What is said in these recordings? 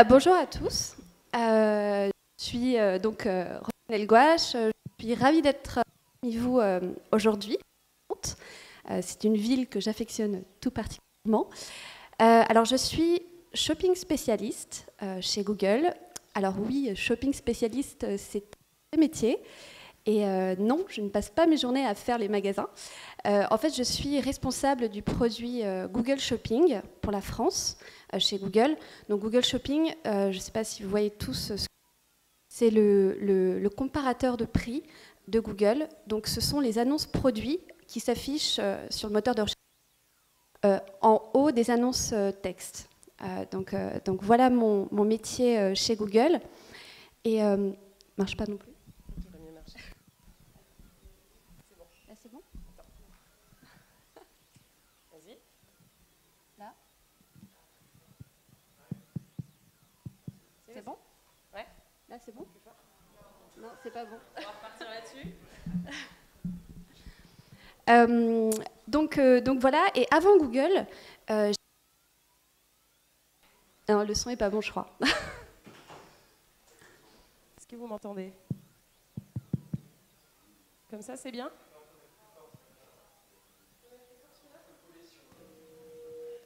Bonjour à tous. Je suis donc Rosanel Gouache. Je suis ravie d'être parmi vous aujourd'hui. C'est une ville que j'affectionne tout particulièrement. Alors, je suis shopping spécialiste chez Google. Alors oui, shopping spécialiste, c'est un métier. Et non, je ne passe pas mes journées à faire les magasins. En fait, je suis responsable du produit Google Shopping pour la France, chez Google. Donc Google Shopping, je ne sais pas si vous voyez tous, c'est le comparateur de prix de Google. Donc ce sont les annonces produits qui s'affichent sur le moteur de recherche en haut des annonces texte. Donc voilà mon métier chez Google. Et marche pas non plus. C'est bon ? Vas-y. Là. C'est bon ? Ouais. Là, c'est bon ? Non, c'est pas bon. On va repartir là-dessus. Donc voilà, et avant Google, non, le son est pas bon, je crois. Est-ce que vous m'entendez ? Comme ça, c'est bien ?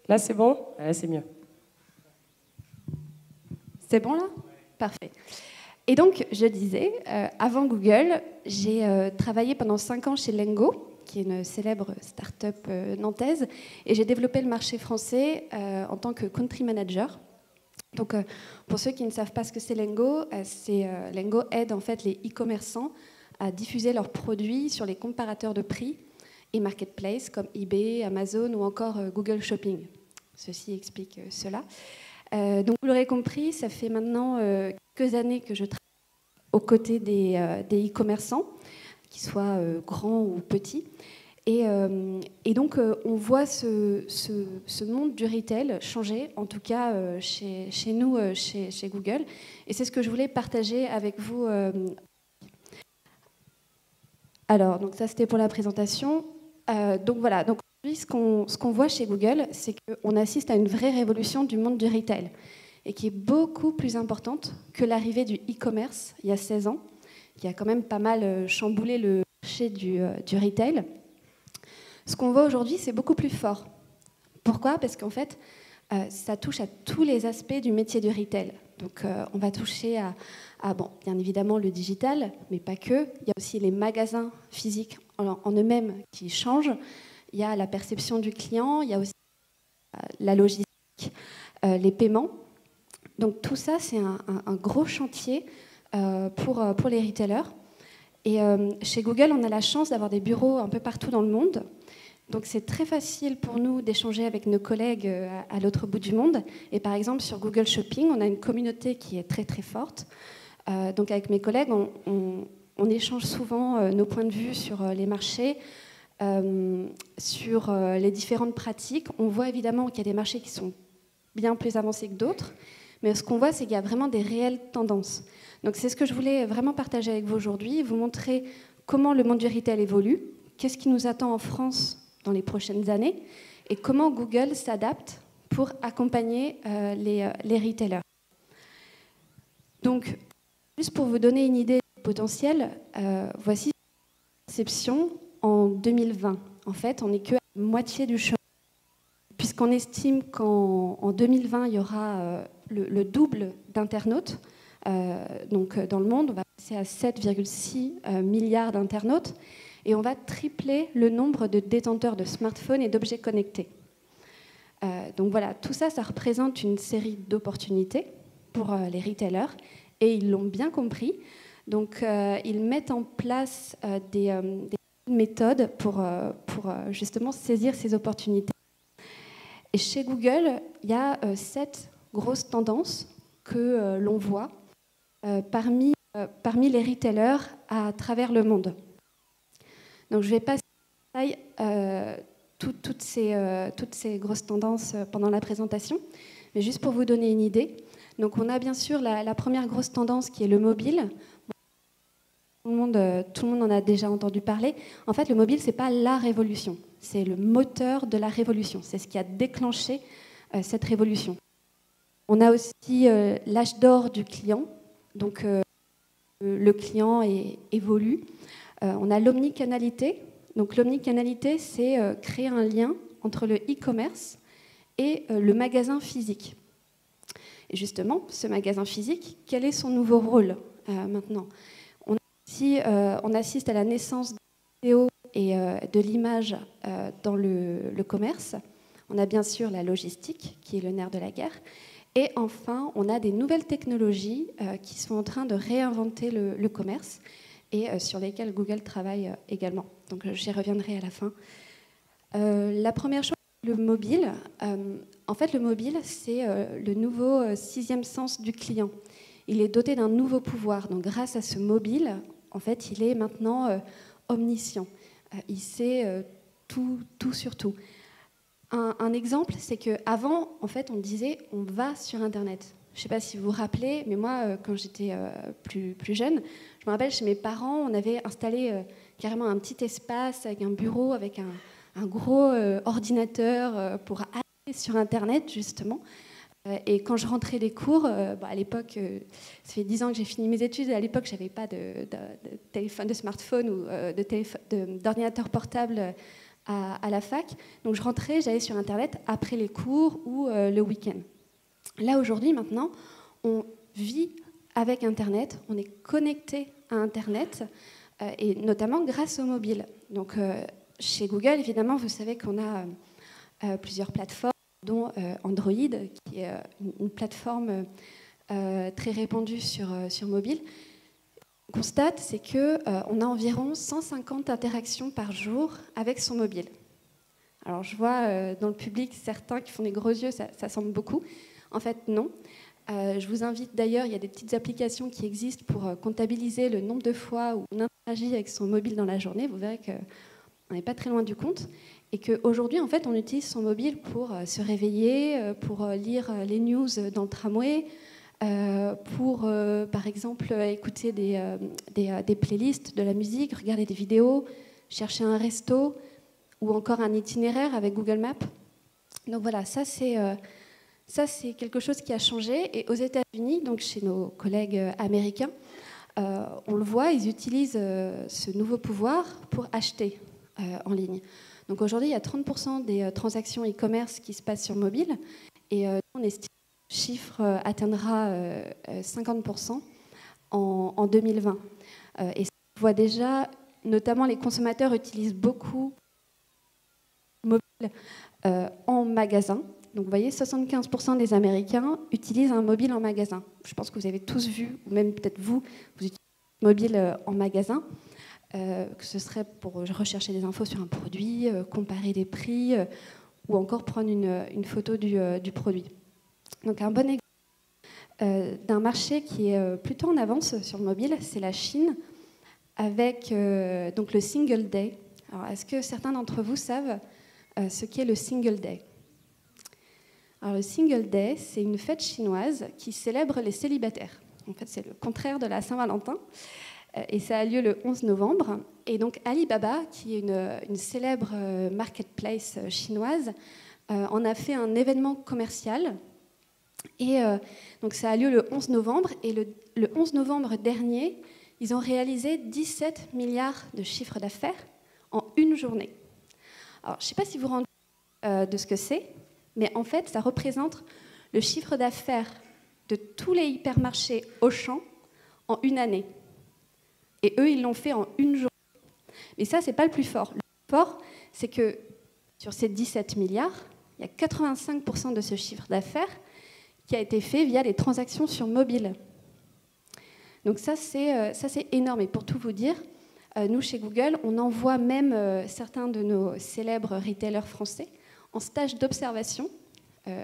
Là, c'est bon ? Là, c'est mieux. C'est bon là ? Parfait. Et donc, je disais, avant Google, j'ai travaillé pendant 5 ans chez Lengo, qui est une célèbre start-up nantaise, et j'ai développé le marché français en tant que country manager. Donc, pour ceux qui ne savent pas ce que c'est Lengo, Lengo aide en fait les e-commerçants à diffuser leurs produits sur les comparateurs de prix et marketplace comme eBay, Amazon ou encore Google Shopping. Ceci explique cela. Donc vous l'aurez compris, ça fait maintenant quelques années que je travaille aux côtés des e-commerçants, qu'ils soient grands ou petits. Et donc on voit ce monde du retail changer, en tout cas chez nous, chez Google. Et c'est ce que je voulais partager avec vous. Alors, donc ça c'était pour la présentation. Donc voilà, donc aujourd'hui ce qu'on voit chez Google, c'est qu'on assiste à une vraie révolution du monde du retail et qui est beaucoup plus importante que l'arrivée du e-commerce il y a 16 ans, qui a quand même pas mal chamboulé le marché du retail. Ce qu'on voit aujourd'hui, c'est beaucoup plus fort. Pourquoi ? Parce qu'en fait, ça touche à tous les aspects du métier du retail. Donc on va toucher à bon, bien évidemment le digital, mais pas que. Il y a aussi les magasins physiques en eux-mêmes qui changent. Il y a la perception du client, il y a aussi la logistique, les paiements. Donc tout ça, c'est un gros chantier pour les retailers. Et chez Google, on a la chance d'avoir des bureaux un peu partout dans le monde. Donc c'est très facile pour nous d'échanger avec nos collègues à l'autre bout du monde. Et par exemple, sur Google Shopping, on a une communauté qui est très très forte. Donc avec mes collègues, on échange souvent nos points de vue sur les marchés, sur les différentes pratiques. On voit évidemment qu'il y a des marchés qui sont bien plus avancés que d'autres. Mais ce qu'on voit, c'est qu'il y a vraiment des réelles tendances. Donc c'est ce que je voulais vraiment partager avec vous aujourd'hui, vous montrer comment le monde du retail évolue, qu'est-ce qui nous attend en France dans les prochaines années, et comment Google s'adapte pour accompagner les retailers. Donc, juste pour vous donner une idée potentielle, voici la perception en 2020. En fait, on n'est que à la moitié du chemin, puisqu'on estime qu'en 2020, il y aura le double d'internautes. Donc, dans le monde, on va passer à 7,6 milliards d'internautes. Et on va tripler le nombre de détenteurs de smartphones et d'objets connectés. Donc voilà, tout ça, ça représente une série d'opportunités pour les retailers, et ils l'ont bien compris. Donc ils mettent en place des méthodes pour justement saisir ces opportunités. Et chez Google, il y a 7 grosses tendances que l'on voit parmi les retailers à travers le monde. Donc je vais passer en détail toutes ces grosses tendances pendant la présentation, mais juste pour vous donner une idée. Donc on a bien sûr la première grosse tendance qui est le mobile. Tout le monde en a déjà entendu parler. En fait, le mobile, ce n'est pas la révolution, c'est le moteur de la révolution. C'est ce qui a déclenché cette révolution. On a aussi l'âge d'or du client. Donc, le client évolue. On a l'omnicanalité. Donc, l'omnicanalité, c'est créer un lien entre le e-commerce et le magasin physique. Et justement, ce magasin physique, quel est son nouveau rôle maintenant? On assiste à la naissance de la vidéo et de l'image dans le commerce. On a bien sûr la logistique, qui est le nerf de la guerre. Et enfin, on a des nouvelles technologies qui sont en train de réinventer le commerce et sur lesquelles Google travaille également. Donc j'y reviendrai à la fin. La première chose, le mobile. En fait, le mobile, c'est le nouveau sixième sens du client. Il est doté d'un nouveau pouvoir. Donc grâce à ce mobile, en fait, il est maintenant omniscient. Il sait tout sur tout. Un exemple, c'est qu'avant, en fait, on disait on va sur Internet. Je ne sais pas si vous vous rappelez, mais moi, quand j'étais plus jeune, je me rappelle chez mes parents, on avait installé carrément un petit espace avec un bureau, avec un gros ordinateur pour aller sur Internet, justement. Et quand je rentrais des cours, à l'époque, ça fait 10 ans que j'ai fini mes études, à l'époque, je n'avais pas de téléphone, de smartphone ou d'ordinateur portable à la fac. Donc je rentrais, j'allais sur Internet après les cours ou le week-end. Là, aujourd'hui, maintenant, on vit avec Internet, on est connecté à Internet, et notamment grâce au mobile. Donc chez Google, évidemment, vous savez qu'on a plusieurs plateformes, dont Android, qui est une plateforme très répandue sur mobile. Ce qu'on constate, c'est qu'on a environ 150 interactions par jour avec son mobile. Alors je vois dans le public certains qui font des gros yeux, ça semble beaucoup. En fait, non. Je vous invite d'ailleurs, il y a des petites applications qui existent pour comptabiliser le nombre de fois où on interagit avec son mobile dans la journée. Vous verrez qu'on n'est pas très loin du compte. Et qu'aujourd'hui, en fait, on utilise son mobile pour se réveiller, pour lire les news dans le tramway, pour, par exemple, écouter des playlists, de la musique, regarder des vidéos, chercher un resto ou encore un itinéraire avec Google Maps. Donc voilà, ça c'est quelque chose qui a changé. Et aux États-Unis, donc chez nos collègues américains, on le voit, ils utilisent ce nouveau pouvoir pour acheter en ligne. Donc aujourd'hui, il y a 30% des transactions e-commerce qui se passent sur mobile. Et on estime que le chiffre atteindra 50% en 2020. Et on voit déjà, notamment les consommateurs utilisent beaucoup mobile en magasin. Donc vous voyez, 75% des Américains utilisent un mobile en magasin. Je pense que vous avez tous vu, ou même peut-être vous utilisez un mobile en magasin, que ce serait pour rechercher des infos sur un produit, comparer des prix, ou encore prendre une photo du produit. Donc un bon exemple d'un marché qui est plutôt en avance sur le mobile, c'est la Chine, avec donc le Single Day. Alors, est-ce que certains d'entre vous savent ce qu'est le Single Day? Alors, le Single Day, c'est une fête chinoise qui célèbre les célibataires. En fait, c'est le contraire de la Saint-Valentin. Et ça a lieu le 11 novembre. Et donc, Alibaba, qui est une célèbre marketplace chinoise, en a fait un événement commercial. Et donc, ça a lieu le 11 novembre. Et le 11 novembre dernier, ils ont réalisé 17 milliards de chiffre d'affaires en une journée. Alors, je ne sais pas si vous vous rendez compte de ce que c'est, mais en fait, ça représente le chiffre d'affaires de tous les hypermarchés Auchan en une année. Et eux, ils l'ont fait en une journée. Mais ça, ce n'est pas le plus fort. Le plus fort, c'est que sur ces 17 milliards, il y a 85% de ce chiffre d'affaires qui a été fait via les transactions sur mobile. Donc ça, c'est énorme. Et pour tout vous dire, nous, chez Google, on envoie même certains de nos célèbres retailers français en stage d'observation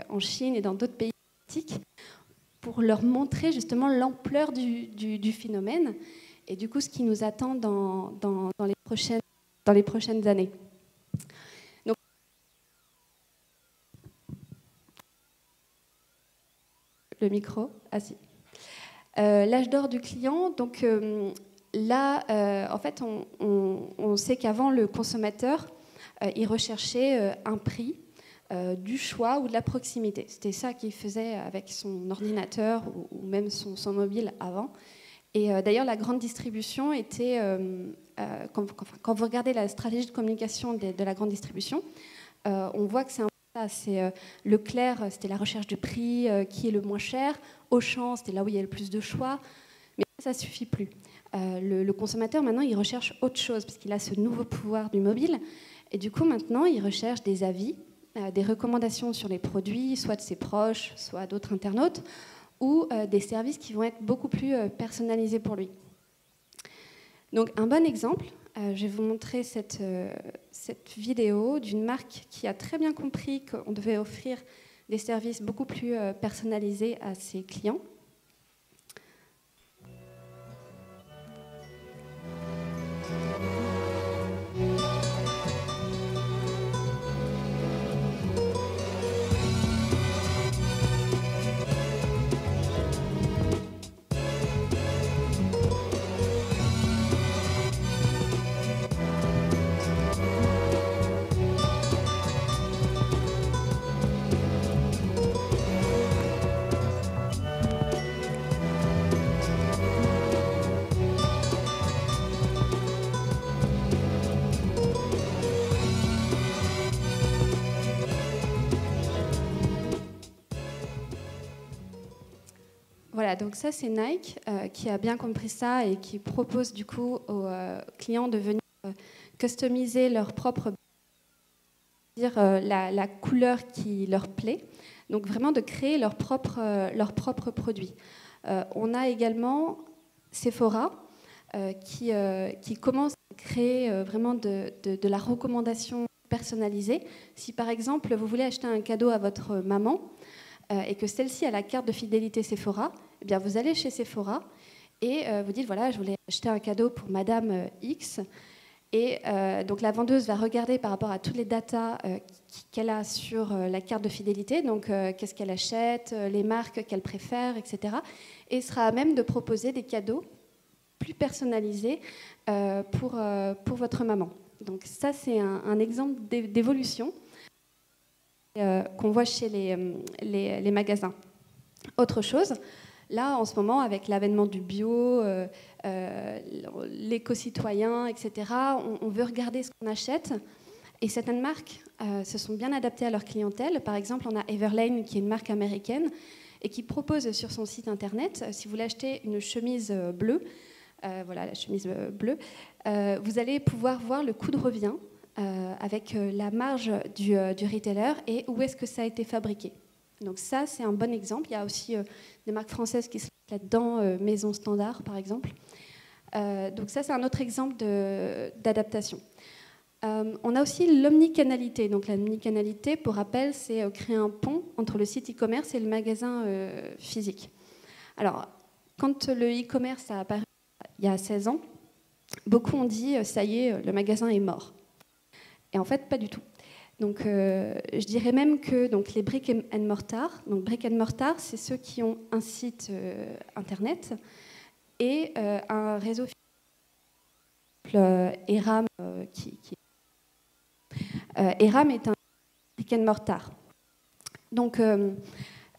en Chine et dans d'autres pays asiatiques pour leur montrer justement l'ampleur du phénomène et du coup ce qui nous attend dans les prochaines années. Donc, le micro, ah si. L'âge d'or du client, donc là, en fait, on sait qu'avant, le consommateur, il recherchait un prix du choix ou de la proximité. C'était ça qu'il faisait avec son ordinateur ou même son mobile avant. Et d'ailleurs, la grande distribution était, quand vous regardez la stratégie de communication de la grande distribution, on voit que c'est un peu ça. C'est Leclerc, c'était la recherche de prix, qui est le moins cher. Auchan, c'était là où il y a le plus de choix. Mais ça ne suffit plus. Le consommateur, maintenant, il recherche autre chose, parce qu'il a ce nouveau pouvoir du mobile. Et du coup, maintenant, il recherche des avis, des recommandations sur les produits, soit de ses proches, soit d'autres internautes, ou des services qui vont être beaucoup plus personnalisés pour lui. Donc, un bon exemple, je vais vous montrer cette vidéo d'une marque qui a très bien compris qu'on devait offrir des services beaucoup plus personnalisés à ses clients. Voilà, donc ça c'est Nike qui a bien compris ça et qui propose du coup aux clients de venir customiser leur propre, la couleur qui leur plaît, donc vraiment de créer leur propre produit. On a également Sephora qui commence à créer vraiment de la recommandation personnalisée. Si par exemple vous voulez acheter un cadeau à votre maman, et que celle-ci a la carte de fidélité Sephora, eh bien vous allez chez Sephora et vous dites voilà, je voulais acheter un cadeau pour Madame X. Et donc la vendeuse va regarder par rapport à toutes les datas qu'elle a sur la carte de fidélité, donc qu'est-ce qu'elle achète, les marques qu'elle préfère, etc. Et sera à même de proposer des cadeaux plus personnalisés pour votre maman. Donc ça, c'est un exemple d'évolution qu'on voit chez les magasins. Autre chose, là, en ce moment, avec l'avènement du bio, l'éco-citoyen, etc., on veut regarder ce qu'on achète. Et certaines marques se sont bien adaptées à leur clientèle. Par exemple, on a Everlane, qui est une marque américaine, et qui propose sur son site internet, si vous voulez acheter une chemise bleue, voilà, la chemise bleue, vous allez pouvoir voir le coût de revient avec la marge du retailer et où est-ce que ça a été fabriqué. Donc ça, c'est un bon exemple. Il y a aussi des marques françaises qui sont là-dedans, Maison Standard, par exemple. Donc ça, c'est un autre exemple d'adaptation. On a aussi l'omnicanalité. Donc l'omnicanalité, pour rappel, c'est créer un pont entre le site e-commerce et le magasin physique. Alors, quand le e-commerce a apparu il y a 16 ans, beaucoup ont dit « ça y est, le magasin est mort ». Et en fait, pas du tout. Donc, je dirais même que donc, les brick and mortar, donc brick and mortar, c'est ceux qui ont un site internet et un réseau ERAM ERAM est un brick and mortar. Donc,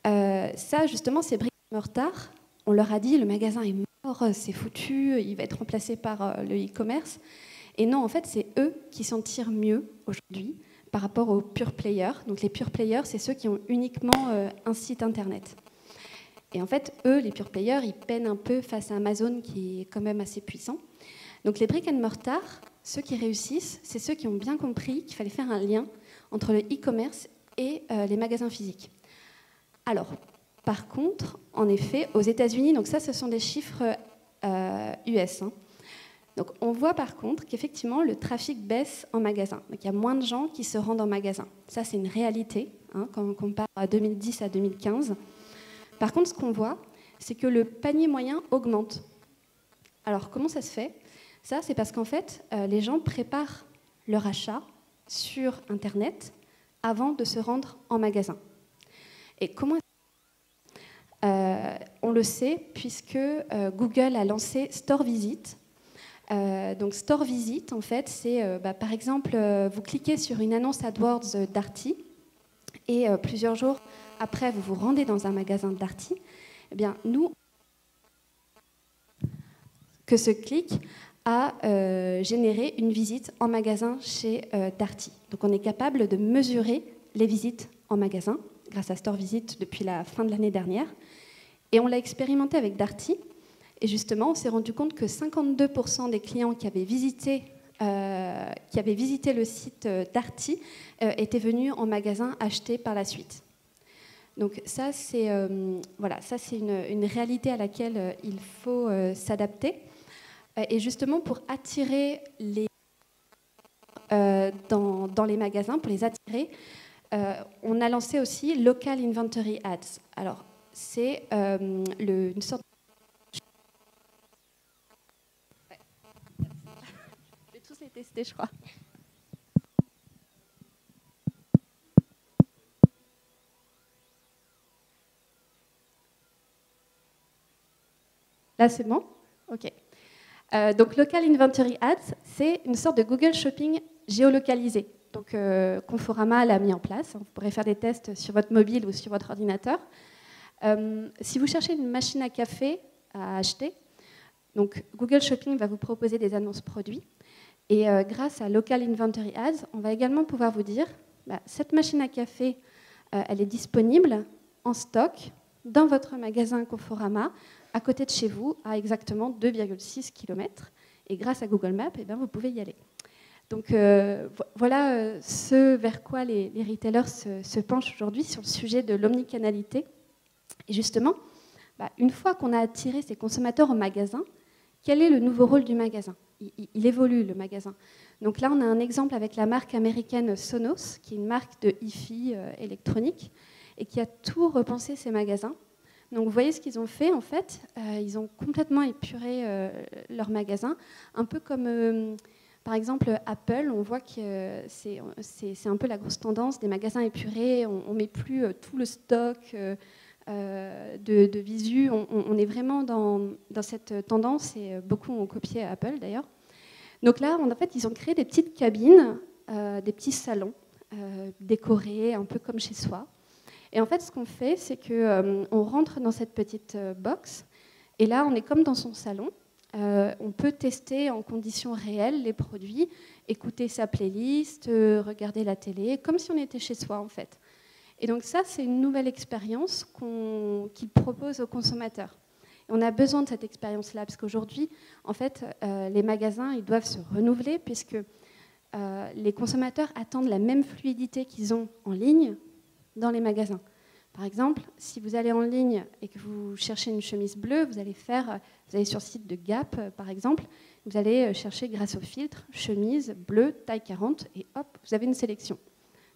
ça, justement, ces brick and mortar, on leur a dit le magasin est mort, c'est foutu, il va être remplacé par le e-commerce. Et non, en fait, c'est eux qui s'en tirent mieux aujourd'hui par rapport aux pure players. Donc les pure players, c'est ceux qui ont uniquement un site internet. Et en fait, eux, les pure players, ils peinent un peu face à Amazon qui est quand même assez puissant. Donc les brick and mortar, ceux qui réussissent, c'est ceux qui ont bien compris qu'il fallait faire un lien entre le e-commerce et les magasins physiques. Alors, par contre, en effet, aux États-Unis, donc ça, ce sont des chiffres US, hein. Donc on voit par contre qu'effectivement le trafic baisse en magasin. Donc il y a moins de gens qui se rendent en magasin. Ça c'est une réalité, hein, quand on compare à 2010 à 2015. Par contre ce qu'on voit, c'est que le panier moyen augmente. Alors comment ça se fait? Ça c'est parce qu'en fait les gens préparent leur achat sur Internet avant de se rendre en magasin. Et comment on le sait puisque Google a lancé Store Visit. Donc Store Visit, en fait, c'est par exemple, vous cliquez sur une annonce AdWords Darty et plusieurs jours après, vous vous rendez dans un magasin Darty, eh bien, nous, que ce clic a généré une visite en magasin chez Darty. Donc, on est capable de mesurer les visites en magasin grâce à Store Visit depuis la fin de l'année dernière. Et on l'a expérimenté avec Darty. Et justement, on s'est rendu compte que 52% des clients qui avaient visité le site Darty étaient venus en magasin acheter par la suite. Donc ça, c'est une réalité à laquelle il faut s'adapter. Et justement, pour attirer les dans les magasins, pour les attirer, on a lancé aussi Local Inventory Ads. Alors, c'est une sorte... Je vais tous les tester, je crois. Là, c'est bon? OK. Donc, Local Inventory Ads, c'est une sorte de Google Shopping géolocalisé. Donc, Conforama l'a mis en place. Vous pourrez faire des tests sur votre mobile ou sur votre ordinateur. Si vous cherchez une machine à café à acheter, donc Google Shopping va vous proposer des annonces produits. Et grâce à Local Inventory Ads, on va également pouvoir vous dire cette machine à café, elle est disponible en stock dans votre magasin Conforama, à côté de chez vous, à exactement 2,6 km. Et grâce à Google Maps, vous pouvez y aller. Donc voilà ce vers quoi les retailers se penchent aujourd'hui sur le sujet de l'omnicanalité. Et justement, une fois qu'on a attiré ces consommateurs au magasin, quel est le nouveau rôle du magasin ? Il évolue, le magasin. Donc là, on a un exemple avec la marque américaine Sonos, qui est une marque de hi-fi électronique, et qui a tout repensé ses magasins. Donc vous voyez ce qu'ils ont fait, en fait. Ils ont complètement épuré leur magasin, un peu comme... Par exemple, Apple, on voit que c'est un peu la grosse tendance des magasins épurés. On ne met plus tout le stock de visu. On est vraiment dans cette tendance et beaucoup ont copié Apple d'ailleurs. Donc là, en fait, ils ont créé des petites cabines, des petits salons décorés, un peu comme chez soi. Et en fait, ce qu'on fait, c'est qu'on rentre dans cette petite box et là, on est comme dans son salon. On peut tester en conditions réelles les produits, écouter sa playlist, regarder la télé, comme si on était chez soi en fait. Et donc ça, c'est une nouvelle expérience qu'il propose aux consommateurs. Et on a besoin de cette expérience-là, parce qu'aujourd'hui, en fait, les magasins, ils doivent se renouveler, puisque les consommateurs attendent la même fluidité qu'ils ont en ligne dans les magasins. Par exemple, si vous allez en ligne et que vous cherchez une chemise bleue, vous allez sur le site de Gap, par exemple, vous allez chercher grâce au filtre, chemise bleue, taille 40, et hop, vous avez une sélection.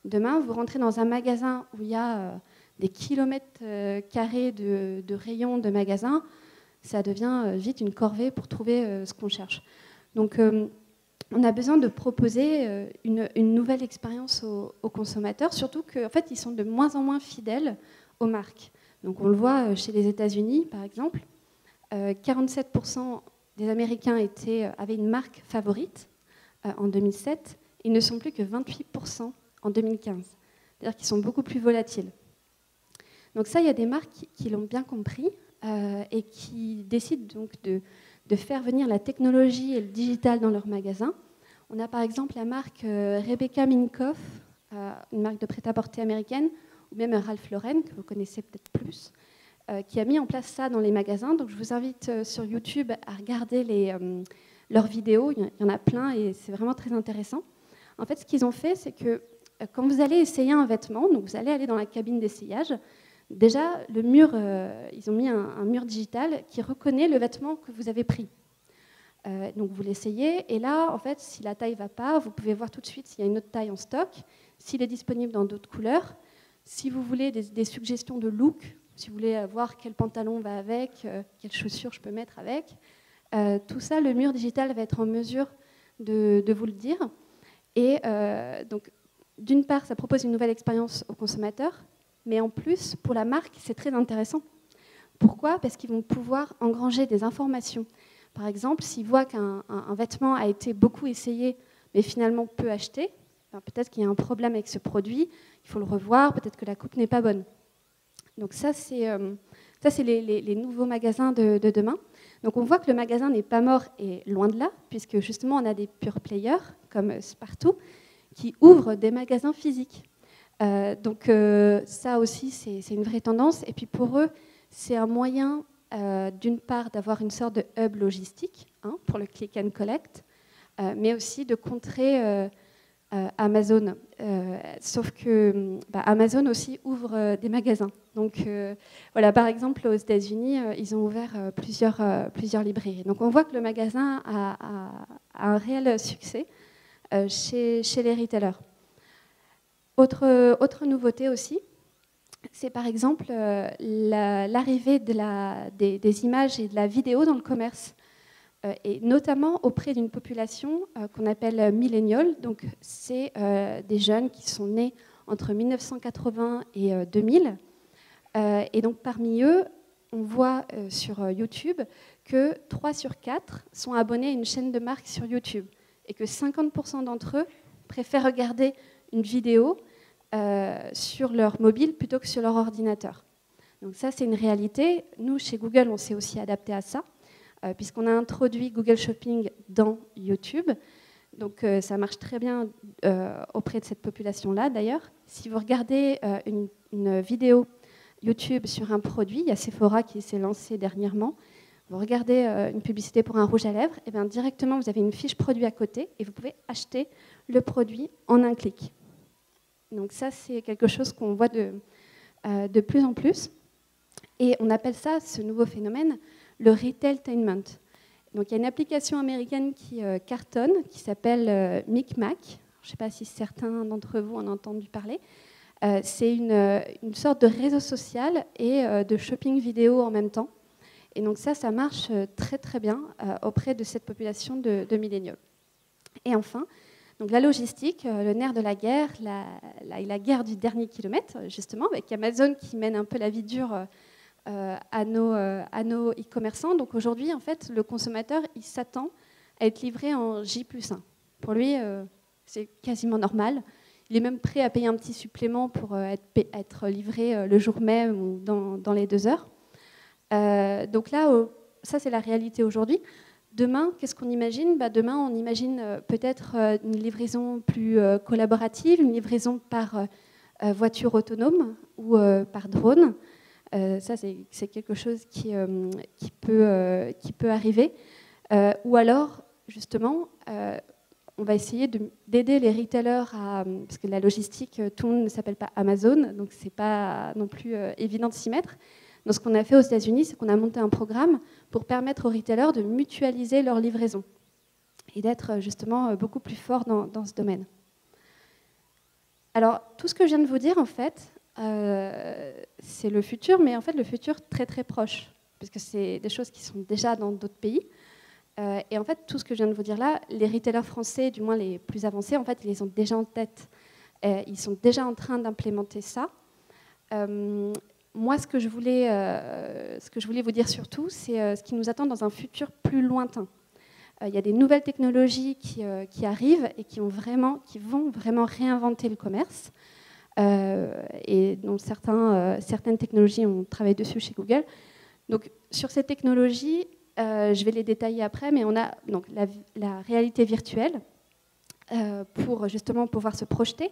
Demain, vous rentrez dans un magasin où il y a des kilomètres carrés de rayons de magasins, ça devient vite une corvée pour trouver ce qu'on cherche. Donc, on a besoin de proposer une nouvelle expérience aux consommateurs, surtout qu'en fait, ils sont de moins en moins fidèles aux marques. Donc, on le voit chez les États-Unis, par exemple, 47% des Américains avaient une marque favorite en 2007, ils ne sont plus que 28% en 2015. C'est-à-dire qu'ils sont beaucoup plus volatiles. Donc ça, il y a des marques qui l'ont bien compris et qui décident donc de faire venir la technologie et le digital dans leurs magasins. On a par exemple la marque Rebecca Minkoff, une marque de prêt-à-porter américaine, ou même Ralph Lauren, que vous connaissez peut-être plus, qui a mis en place ça dans les magasins. Donc je vous invite sur YouTube à regarder leurs vidéos. Il y en a plein et c'est vraiment très intéressant. En fait, ce qu'ils ont fait, c'est que quand vous allez essayer un vêtement, donc vous allez aller dans la cabine d'essayage, déjà, le mur, ils ont mis un mur digital qui reconnaît le vêtement que vous avez pris. Donc vous l'essayez, et là, en fait, si la taille ne va pas, vous pouvez voir tout de suite s'il y a une autre taille en stock, s'il est disponible dans d'autres couleurs. Si vous voulez des suggestions de look, si vous voulez voir quel pantalon va avec, quelles chaussures je peux mettre avec, tout ça, le mur digital va être en mesure de vous le dire. Et donc, d'une part, ça propose une nouvelle expérience aux consommateurs, mais en plus, pour la marque, c'est très intéressant. Pourquoi ? Parce qu'ils vont pouvoir engranger des informations. Par exemple, s'ils voient qu'un vêtement a été beaucoup essayé, mais finalement peu acheté, ben, peut-être qu'il y a un problème avec ce produit, il faut le revoir, peut-être que la coupe n'est pas bonne. Donc ça, c'est les nouveaux magasins de demain. Donc on voit que le magasin n'est pas mort et loin de là, puisque justement on a des pure players, comme Spartoo, qui ouvrent des magasins physiques. Donc ça aussi, c'est une vraie tendance. Et puis pour eux, c'est un moyen, d'une part, d'avoir une sorte de hub logistique pour le click and collect, mais aussi de contrer Amazon. Sauf que Amazon aussi ouvre des magasins. Donc voilà, par exemple, aux États-Unis, ils ont ouvert plusieurs librairies. Donc on voit que le magasin a un réel succès chez les retailers. Autre nouveauté aussi, c'est par exemple l'arrivée des images et de la vidéo dans le commerce, et notamment auprès d'une population qu'on appelle millennials. Donc c'est des jeunes qui sont nés entre 1980 et 2000. Et donc parmi eux, on voit sur YouTube que 3 sur 4 sont abonnés à une chaîne de marque sur YouTube et que 50% d'entre eux préfèrent regarder une vidéo sur leur mobile plutôt que sur leur ordinateur. Donc ça, c'est une réalité. Nous, chez Google, on s'est aussi adapté à ça, puisqu'on a introduit Google Shopping dans YouTube. Donc ça marche très bien auprès de cette population-là. D'ailleurs, si vous regardez une vidéo YouTube sur un produit, il y a Sephora qui s'est lancé dernièrement, vous regardez une publicité pour un rouge à lèvres, et bien directement, vous avez une fiche produit à côté et vous pouvez acheter le produit en un clic. Donc ça, c'est quelque chose qu'on voit de plus en plus. Et on appelle ça, ce nouveau phénomène, le retailtainment. Donc il y a une application américaine qui cartonne, qui s'appelle Micmac. Je ne sais pas si certains d'entre vous en ont entendu parler. C'est une sorte de réseau social et de shopping vidéo en même temps. Et donc ça marche très très bien auprès de cette population de milléniaux. Et enfin, donc la logistique, le nerf de la guerre, la guerre du dernier kilomètre, justement, avec Amazon qui mène un peu la vie dure à nos e-commerçants. Donc aujourd'hui, en fait, le consommateur, il s'attend à être livré en J+1. Pour lui, c'est quasiment normal. Il est même prêt à payer un petit supplément pour être livré le jour même ou dans les 2 heures. Donc là, ça, c'est la réalité aujourd'hui. Demain, qu'est-ce qu'on imagine ? Demain, on imagine peut-être une livraison plus collaborative, une livraison par voiture autonome ou par drone. Ça, c'est quelque chose qui peut arriver. Ou alors, justement, on va essayer d'aider les retailers parce que la logistique, tout le monde ne s'appelle pas Amazon, donc ce n'est pas non plus évident de s'y mettre. Donc, ce qu'on a fait aux États-Unis, c'est qu'on a monté un programme pour permettre aux retailers de mutualiser leur livraison et d'être justement beaucoup plus forts dans ce domaine. Alors, tout ce que je viens de vous dire, en fait, c'est le futur, mais en fait, le futur très très proche, parce que c'est des choses qui sont déjà dans d'autres pays. Et en fait, tout ce que je viens de vous dire là, les retailers français, du moins les plus avancés, en fait, ils les ont déjà en tête. Ils sont déjà en train d'implémenter ça. Moi, ce que je voulais vous dire surtout, c'est ce qui nous attend dans un futur plus lointain. Il y a des nouvelles technologies qui arrivent et qui vont vraiment réinventer le commerce. Et dont certaines technologies, on travaille dessus chez Google. Donc, sur ces technologies, je vais les détailler après, mais on a donc la réalité virtuelle pour justement pouvoir se projeter.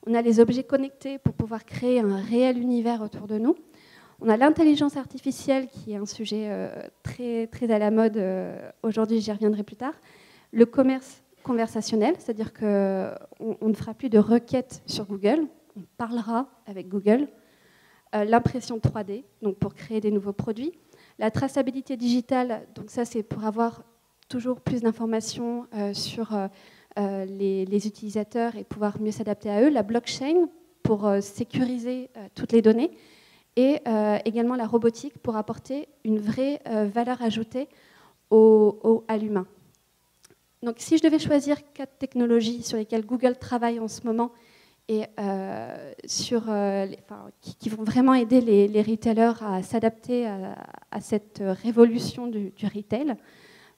On a les objets connectés pour pouvoir créer un réel univers autour de nous. On a l'intelligence artificielle qui est un sujet très, très à la mode aujourd'hui, j'y reviendrai plus tard. Le commerce conversationnel, c'est-à-dire qu'on ne fera plus de requêtes sur Google, on parlera avec Google. L'impression 3D, donc pour créer des nouveaux produits. La traçabilité digitale, donc ça c'est pour avoir toujours plus d'informations sur les utilisateurs et pouvoir mieux s'adapter à eux. La blockchain pour sécuriser toutes les données. Et également la robotique pour apporter une vraie valeur ajoutée à l'humain. Donc si je devais choisir 4 technologies sur lesquelles Google travaille en ce moment et qui vont vraiment aider les retailers à s'adapter à cette révolution du retail,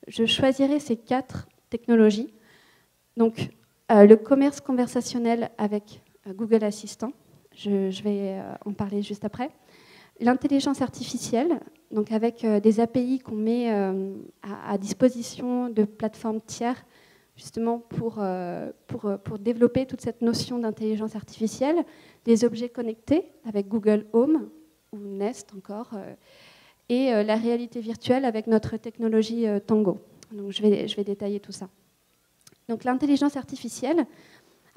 je choisirais ces 4 technologies. Donc Le commerce conversationnel avec Google Assistant, je vais en parler juste après. L'intelligence artificielle, donc avec des API qu'on met à disposition de plateformes tiers, justement pour développer toute cette notion d'intelligence artificielle, des objets connectés avec Google Home ou Nest encore, et la réalité virtuelle avec notre technologie Tango. Donc je vais détailler tout ça. Donc l'intelligence artificielle,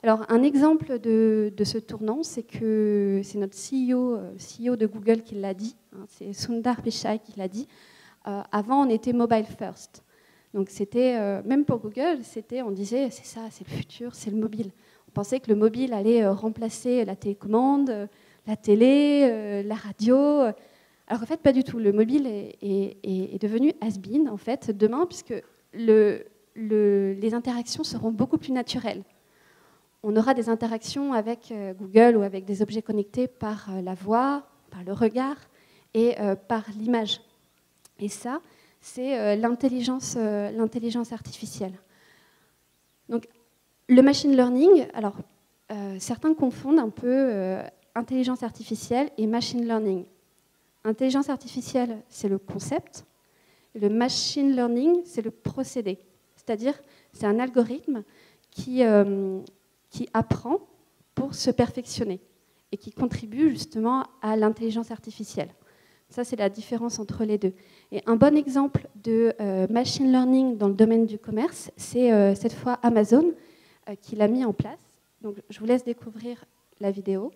alors un exemple de ce tournant, c'est que c'est notre CEO de Google qui l'a dit, hein, c'est Sundar Pichai qui l'a dit. Avant, on était mobile first. Donc c'était, même pour Google, on disait c'est ça, c'est le futur, c'est le mobile. On pensait que le mobile allait remplacer la télécommande, la télé, la radio. Alors en fait, pas du tout. Le mobile est devenu has-been en fait demain, puisque les interactions seront beaucoup plus naturelles. On aura des interactions avec Google ou avec des objets connectés par la voix, par le regard et par l'image. Et ça, c'est l'intelligence artificielle. Donc, le machine learning, alors, certains confondent un peu intelligence artificielle et machine learning. Intelligence artificielle, c'est le concept. Et le machine learning, c'est le procédé. C'est-à-dire, c'est un algorithme qui apprend pour se perfectionner et qui contribue justement à l'intelligence artificielle. Ça, c'est la différence entre les deux. Et un bon exemple de machine learning dans le domaine du commerce, c'est cette fois Amazon qui l'a mis en place. Donc, je vous laisse découvrir la vidéo.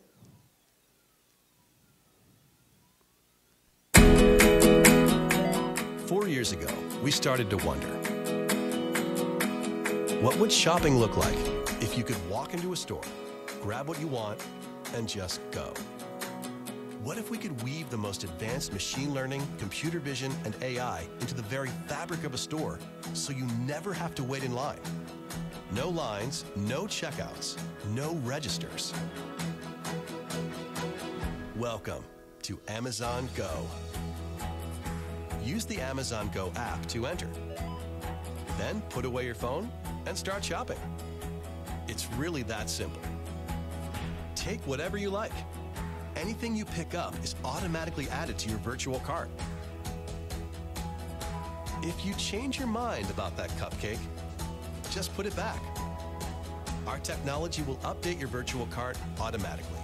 Four years ago, we started to wonder, what would shopping look like if you could walk into a store, grab what you want, and just go? What if we could weave the most advanced machine learning, computer vision, and AI into the very fabric of a store so you never have to wait in line? No lines, no checkouts, no registers. Welcome to Amazon Go. Use the Amazon Go app to enter. Then put away your phone and start shopping. It's really that simple. Take whatever you like. Anything you pick up is automatically added to your virtual cart. If you change your mind about that cupcake, just put it back. Our technology will update your virtual cart automatically.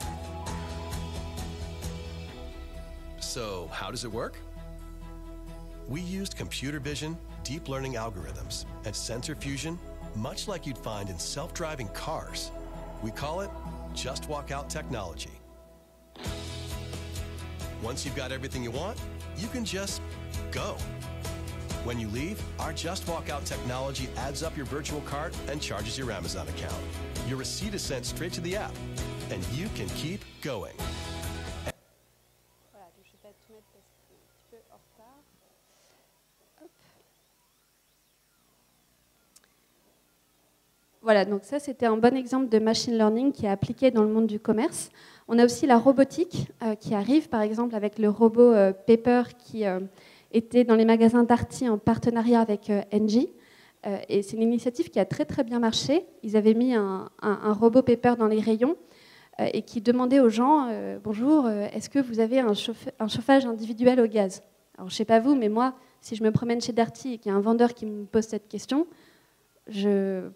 So, how does it work? We used computer vision, deep learning algorithms, and sensor fusion, much like you'd find in self-driving cars. We call it Just Walk Out technology. Once you've got everything you want, you can just go. When you leave, our Just Walk Out technology adds up your virtual cart and charges your Amazon account. Your receipt is sent straight to the app, and you can keep going. Voilà, je vais pas tout mettre parce que c'est un petit peu en retard. Hop. Voilà, donc ça c'était un bon exemple de machine learning qui est appliqué dans le monde du commerce. On a aussi la robotique qui arrive, par exemple avec le robot Pepper qui était dans les magasins Darty en partenariat avec Engie. Et c'est une initiative qui a très très bien marché. Ils avaient mis un robot Pepper dans les rayons et qui demandait aux gens bonjour, est-ce que vous avez un chauffage individuel au gaz? Alors je ne sais pas vous, mais moi, si je me promène chez Darty et qu'il y a un vendeur qui me pose cette question, je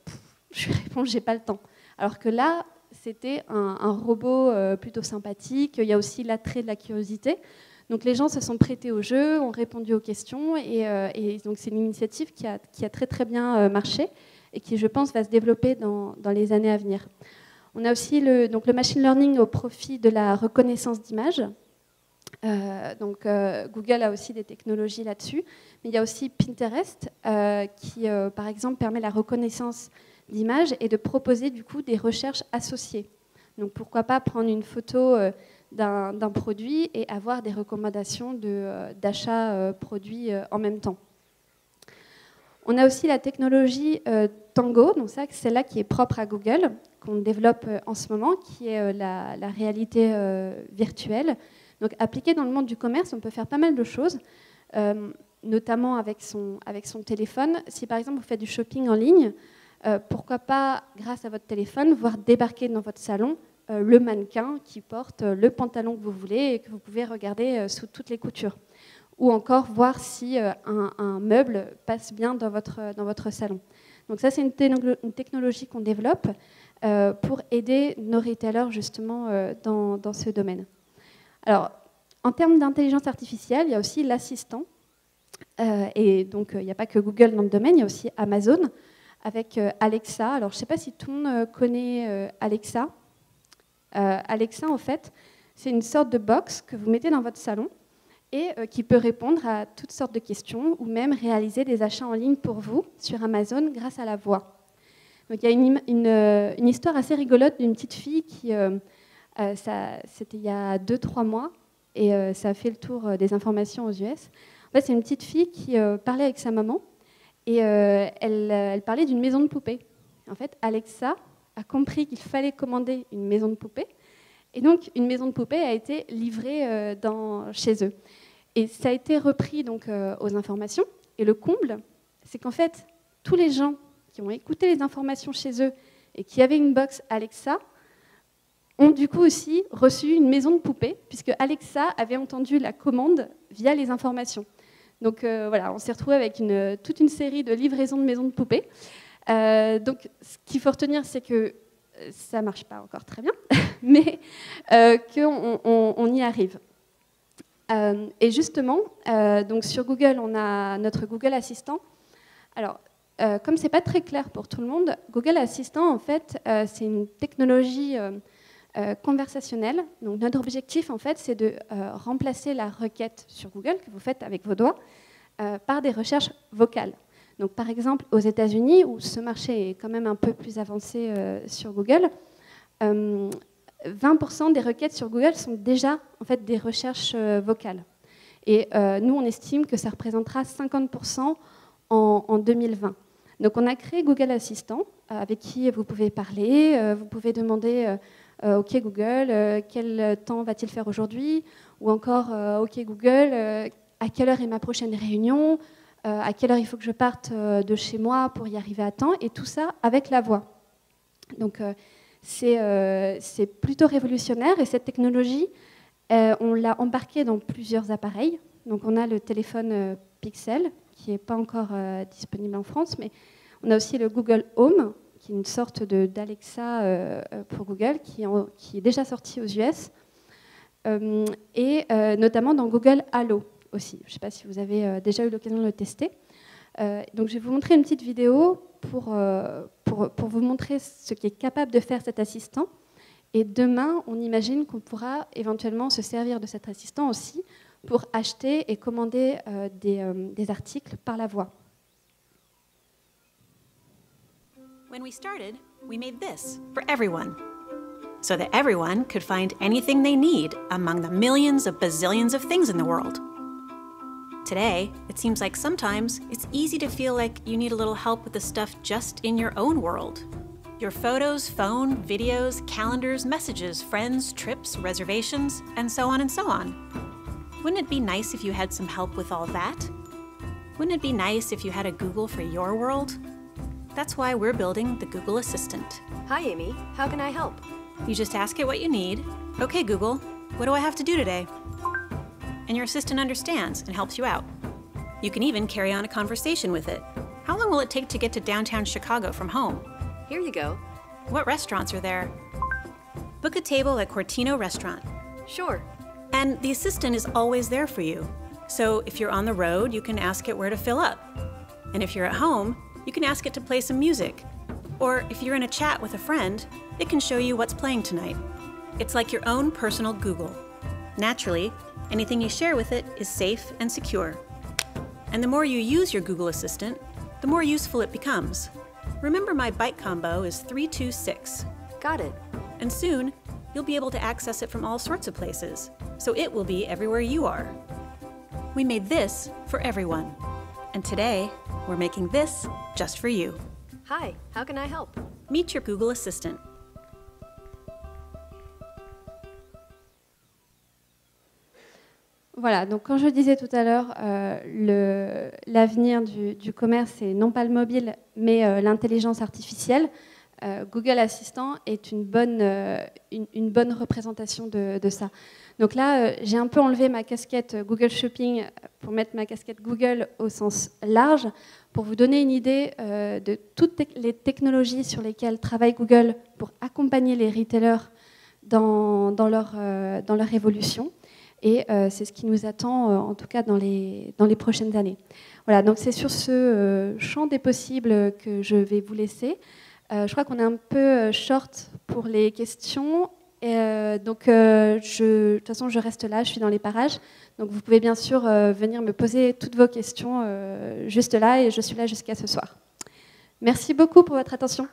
lui réponds j'ai pas le temps. Alors que là, c'était un robot plutôt sympathique. Il y a aussi l'attrait de la curiosité. Donc les gens se sont prêtés au jeu, ont répondu aux questions et donc c'est une initiative qui a très très bien marché et qui, je pense, va se développer dans les années à venir. On a aussi le machine learning au profit de la reconnaissance d'images. Google a aussi des technologies là-dessus, mais il y a aussi Pinterest qui, par exemple, permet la reconnaissance d'images et de proposer du coup des recherches associées. Donc pourquoi pas prendre une photo d'un produit et avoir des recommandations d'achat produits en même temps. On a aussi la technologie Tango, donc ça, c'est celle-là qui est propre à Google, qu'on développe en ce moment, qui est la réalité virtuelle. Donc appliquée dans le monde du commerce, on peut faire pas mal de choses, notamment avec son téléphone. Si par exemple vous faites du shopping en ligne, pourquoi pas, grâce à votre téléphone, voir débarquer dans votre salon le mannequin qui porte le pantalon que vous voulez et que vous pouvez regarder sous toutes les coutures. Ou encore voir si un meuble passe bien dans votre salon. Donc ça, c'est une technologie qu'on développe pour aider nos retailers justement dans ce domaine. Alors, en termes d'intelligence artificielle, il y a aussi l'assistant. Et donc, il n'y a pas que Google dans le domaine, il y a aussi Amazon avec Alexa. Alors, je ne sais pas si tout le monde connaît Alexa. Alexa, en fait, c'est une sorte de box que vous mettez dans votre salon et qui peut répondre à toutes sortes de questions ou même réaliser des achats en ligne pour vous sur Amazon grâce à la voix. Donc, il y a une histoire assez rigolote d'une petite fille qui, c'était il y a 2-3 mois, et ça a fait le tour des informations aux US. En fait, c'est une petite fille qui parlait avec sa maman et elle parlait d'une maison de poupée. En fait, Alexa a compris qu'il fallait commander une maison de poupée et donc une maison de poupée a été livrée chez eux. Et ça a été repris donc, aux informations. Et le comble, c'est qu'en fait, tous les gens qui ont écouté les informations chez eux et qui avaient une box Alexa ont du coup aussi reçu une maison de poupée, puisque Alexa avait entendu la commande via les informations. Donc voilà, on s'est retrouvé avec toute une série de livraisons de maisons de poupées. Donc ce qu'il faut retenir, c'est que ça ne marche pas encore très bien, mais qu'on y arrive. Et justement, donc sur Google, on a notre Google Assistant. Alors, comme ce n'est pas très clair pour tout le monde, Google Assistant, en fait, c'est une technologie conversationnelle. Donc, notre objectif, en fait, c'est de remplacer la requête sur Google que vous faites avec vos doigts par des recherches vocales. Donc, par exemple, aux États-Unis, où ce marché est quand même un peu plus avancé sur Google, 20% des requêtes sur Google sont déjà en fait, des recherches vocales. Et nous, on estime que ça représentera 50% en 2020. Donc, on a créé Google Assistant, avec qui vous pouvez parler, vous pouvez demander OK Google, quel temps va-t-il faire aujourd'hui? Ou encore OK Google, à quelle heure est ma prochaine réunion? À quelle heure il faut que je parte de chez moi pour y arriver à temps? Et tout ça avec la voix. Donc, c'est plutôt révolutionnaire et cette technologie, on l'a embarquée dans plusieurs appareils. Donc on a le téléphone Pixel, qui n'est pas encore disponible en France, mais on a aussi le Google Home, qui est une sorte d'Alexa pour Google, qui est déjà sorti aux US, et notamment dans Google Halo aussi. Je ne sais pas si vous avez déjà eu l'occasion de le tester. Donc je vais vous montrer une petite vidéo pour vous montrer ce qu'est capable de faire cet assistant. Et demain, on imagine qu'on pourra éventuellement se servir de cet assistant aussi pour acheter et commander des articles par la voix. When we started, we made this for everyone, so that everyone could find anything they need among the millions of bazillions of things in the world. Today, it seems like sometimes it's easy to feel like you need a little help with the stuff just in your own world. Your photos, phone, videos, calendars, messages, friends, trips, reservations, and so on and so on. Wouldn't it be nice if you had some help with all that? Wouldn't it be nice if you had a Google for your world? That's why we're building the Google Assistant. Hi, Amy. How can I help? You just ask it what you need. Okay, Google, what do I have to do today? And your assistant understands and helps you out. You can even carry on a conversation with it. How long will it take to get to downtown Chicago from home? Here you go. What restaurants are there? Book a table at Cortino Restaurant. Sure. And the assistant is always there for you. So if you're on the road, you can ask it where to fill up. And if you're at home, you can ask it to play some music. Or if you're in a chat with a friend, it can show you what's playing tonight. It's like your own personal Google. Naturally, anything you share with it is safe and secure. And the more you use your Google Assistant, the more useful it becomes. Remember, my byte combo is 326. Got it. And soon, you'll be able to access it from all sorts of places, so it will be everywhere you are. We made this for everyone. And today, we're making this just for you. Hi, how can I help? Meet your Google Assistant. Voilà, donc quand je disais tout à l'heure, l'avenir du commerce, c'est non pas le mobile, mais l'intelligence artificielle. Google Assistant est une bonne représentation de ça. Donc là, j'ai un peu enlevé ma casquette Google Shopping pour mettre ma casquette Google au sens large, pour vous donner une idée de toutes les technologies sur lesquelles travaille Google pour accompagner les retailers dans leur évolution. Et c'est ce qui nous attend, en tout cas dans les prochaines années. Voilà, donc c'est sur ce champ des possibles que je vais vous laisser. Je crois qu'on est un peu short pour les questions. Donc, de toute façon, je reste là, je suis dans les parages. Donc, vous pouvez bien sûr venir me poser toutes vos questions juste là, et je suis là jusqu'à ce soir. Merci beaucoup pour votre attention.